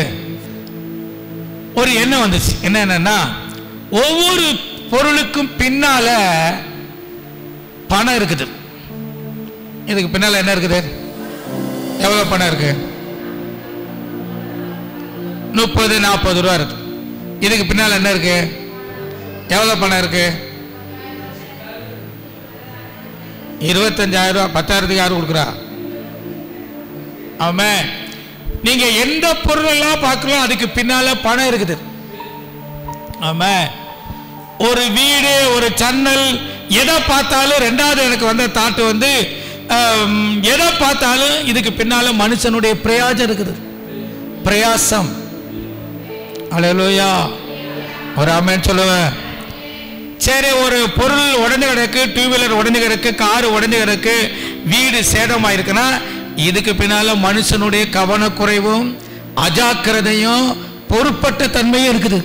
ஒரு எண்ணம் வந்துச்சு. என்னன்னா, ஒவ்வொரு பொருளுக்கும் பின்னால பணம் இருக்குது. இதுக்கு பின்னால என்ன இருக்குது? எவ்வளவு பணம் இருக்கு? 30-40 ரூபா இருக்கு. இதுக்கு பின்னால என்ன இருக்கு? எவ்வளவு பணம் இருக்கு? 25,000 ரூபாய். 10,000க்கு யாரு கொடுக்குறா? ஆமென். நீங்க எந்த பொருளெல்லாம் பார்க்கலாம் அதுக்கு பின்னால பணம் இருக்குது. ஆமென். ஒரு வீடு, ஒரு சன்னல், எதை பார்த்தாலும் ரெண்டாவது எனக்கு வந்த தாட்டு வந்து எதை பார்த்தாலும் இதுக்கு பின்னால மனுஷனுடைய பிரயாசம் இருக்குது. பிரயாசம். அல்லேலூயா. ஒரு ஆமென் சொல்லுவேன். சரி, ஒரு பொருள் உடஞ்சு கிடக்கு, 2 வீலர் உடஞ்சு கிடக்கு, கார் உடஞ்சு கிடக்கு, வீடு சேதமாயிருக்குன்னா இதுக்கு பின்னால மனுஷனுடைய கவனக்குறைவும் அஜாக்கிரதையும் பொறுப்பட்ட தன்மையும் இருக்குது.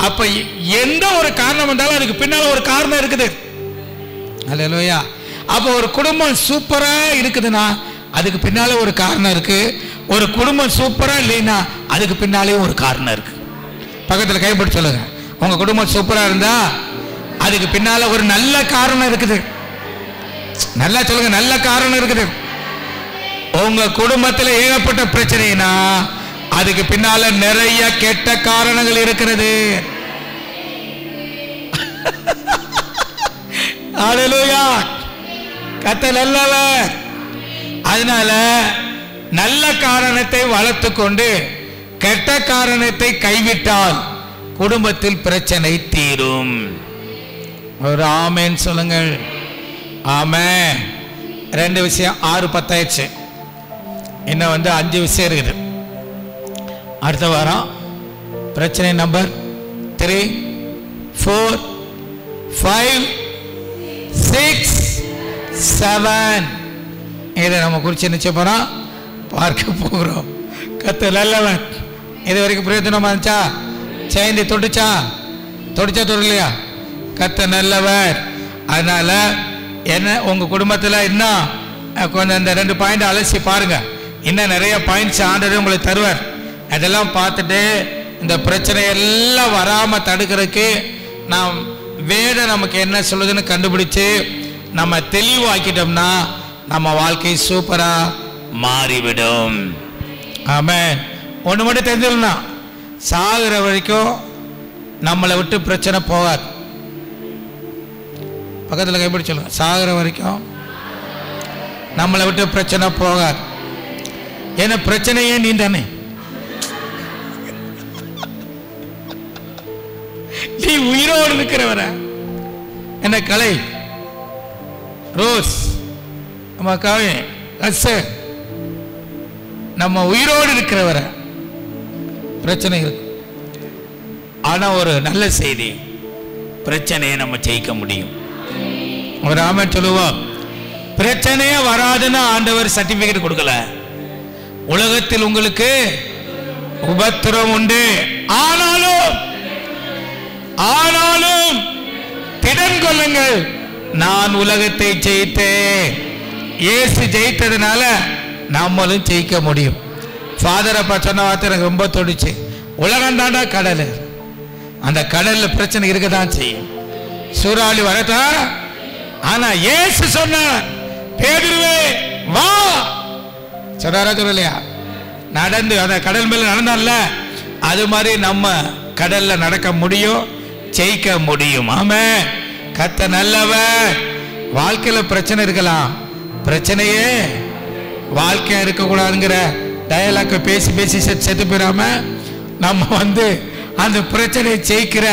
அப்ப எந்த ஒரு காரணம் வந்தாலும் அதுக்கு பின்னால ஒரு காரணம் இருக்குது. அல்லேலூயா. அப்ப ஒரு குடும்பம் சூப்பரா இருக்குதுன்னா அதுக்கு பின்னால ஒரு காரணம் இருக்கு. ஒரு குடும்பம் சூப்பரா இல்லைன்னா அதுக்கு பின்னாலே ஒரு காரணம் இருக்கு. பக்கத்துல கைப்பற்றி சொல்லுங்க, உங்க குடும்பம் சூப்பரா இருந்தா அதுக்கு பின்னால ஒரு நல்ல காரணம் இருக்குது. நல்லா சொல்லுங்க, நல்ல காரணம் இருக்குது. உங்க குடும்பத்தில் ஏகப்பட்ட பிரச்சனைனா அதுக்கு பின்னால நிறைய கெட்ட காரணங்கள் இருக்கிறது. அல்லேலூயா. கர்த்தர் நல்லவர். அதனால நல்ல காரணத்தை வளர்த்து கொண்டு கெட்ட காரணத்தை கைவிட்டால் குடும்பத்தில் பிரச்சனை தீரும். ஒரு ஆமென் சொல்லுங்கள். ஆமென். 2 விஷயம் 6-10 ஆயிடுச்சு. இன்னும் 5 விஷயம் இருக்குது. அடுத்த வாரம் பிரச்சனை நம்பர் 3, 4, 5, 6, 7 இதை நம்ம குறித்து நிச்சயம் போறோம், பார்க்க போகிறோம். கர்த்தர் நல்லவன். இது வரைக்கும் பிரயோஜனமா இருந்துச்சா? சேர்ந்து தொட்டுச்சா தொடலையா? கர்த்தர் நல்லவர். அதனால என்ன உங்க குடும்பத்தில் இன்னும் கொஞ்சம் இந்த 2 பாயிண்ட் அலசி பாருங்க. இன்னும் நிறைய பாயிண்ட்ஸ் ஆண்டவர் உங்களுக்கு தருவார். அதெல்லாம் பார்த்துட்டு இந்த பிரச்சனை எல்லாம் வராமல் தடுக்கிறதுக்கு நாம் வேதம் நமக்கு என்ன சொல்லுதுன்னு கண்டுபிடிச்சு நம்ம தெளிவாக்கிட்டோம்னா நம்ம வாழ்க்கை சூப்பரா மாறிவிடும். ஆமென். ஒன்று மட்டும் தெரிஞ்சுக்கணும், சாகுற வரைக்கும் நம்மளை விட்டு பிரச்சனை போகாது. பக்கத்தில் கைப்பிடி சொல்லுங்க, சாகுற வரைக்கும் நம்மளை விட்டு பிரச்சனை போகாது. ஏன்னா பிரச்சனையே நீ தானே. நீ உயிரோடு இருக்கிறவர என்ன கலை ரோஸ் நம்ம காவே நம்ம உயிரோடு இருக்கிறவர பிரச்சனை இருக்கு. ஆனா ஒரு நல்ல செய்தி, பிரச்சனையை நம்ம ஜெயிக்க முடியும். ஒரு ஆமென் சொல்லுவோம். பிரச்சனையே வராதுன்னு ஆண்டவர் சர்டிபிகேட் கொடுக்கல. உலகத்தில் உங்களுக்கு உபத்திரம் உண்டு, ஆனாலும் திடன் கொள்ளுங்கள், நான் உலகத்தை ஜெயித்தேன். இயேசு ஜெயித்ததுனால நம்மளும் ஜெயிக்க முடியும். ஃபாதர் அப்பா சொன்ன வார்த்தை எனக்கு ரொம்ப தொடிச்சு. உலகம் தாண்டா கடல், அந்த கடல்ல பிரச்சனை இருக்கதான் செய்யும், சூறாவளி வரட்டா. ஆனா இயேசு சொன்னார், பேதுருவே வா சொன்னாரா சொல்லலையா? நடந்து அந்த கடல் மேல நடந்தான்ல, அது மாதிரி நம்ம கடல்ல நடக்க முடியும், ஜெயிக்க முடியும். ஆமென். கர்த்தர் நல்லவர். வாழ்க்கையில பிரச்சனை இருக்கலாம், பிரச்சனையே வாழ்க்கையா இருக்கக்கூடாதுங்கிற டயலாக்க பேசி பேசி செத்து போயிடாம நம்ம அந்த பிரச்சனையை ஜெயிக்கிற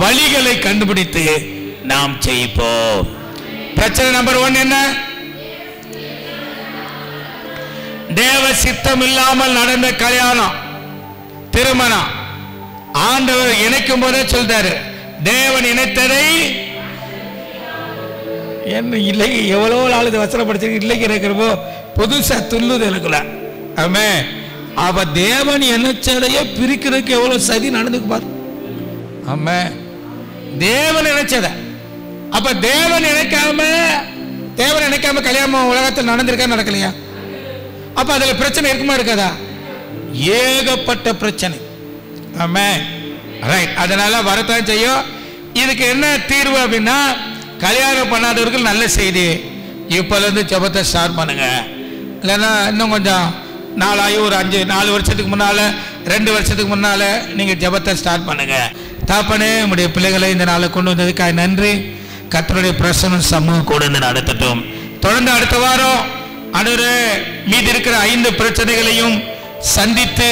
வழிகளை கண்டுபிடித்து நாம் ஜெயிப்போம். பிரச்சனை நம்பர் 1 என்ன? தேவ சித்தம் இல்லாமல் நடந்த கல்யாணம், திருமணம். ஆண்டவர் இணைக்கும் போதே சொல்றாரு, தேவன் இணைத்ததை என்ன இல்லை. எவ்வளவு நாள் வசனம் படிச்சிருக்கு, இல்லைக்கு இருக்கிறப்போ புதுசா துள்ளுது எனக்குள்ள. ஆமே. அவ தேவன் இணைச்சதைய பிரிக்கிறதுக்கு எவ்வளவு சதி நடந்துக்கு பாரு. ஆமே. தேவன் இணைச்சத, அப்ப தேவன் இணைக்காம கல்யாணம் உலகத்தில் நடந்திருக்கா நடக்கலையா? அப்ப அதுல பிரச்சனை இருக்குமா இருக்காதா? ஏகப்பட்ட பிரச்சனை. ஆமே. ரைட். அதனால வரத்தான் செய்யும். இதுக்கு என்ன தீர்வு அப்படின்னா, கல்யாணம் பண்ணாதவர்கள் நல்ல செய்தி, இப்போல இருந்து ஜெபத்தை ஸ்டார்ட் பண்ணுங்க. இல்லைன்னா இன்னும் கொஞ்சம் நாளாகி ஒரு 4 வருஷத்துக்கு முன்னால 2 வருஷத்துக்கு முன்னால நீங்க ஜெபத்தை ஸ்டார்ட் பண்ணுங்க. தாப்பனே, நம்முடைய பிள்ளைகளை இந்த நாளை கொண்டு வந்ததுக்காக நன்றி. கர்த்தருடைய பிரசன்னம் சமூகம் கூட இருந்து நடத்தட்டும். தொடர்ந்து அடுத்த வாரம் மீதி இருக்கிற 5 பிரச்சனைகளையும் சந்தித்து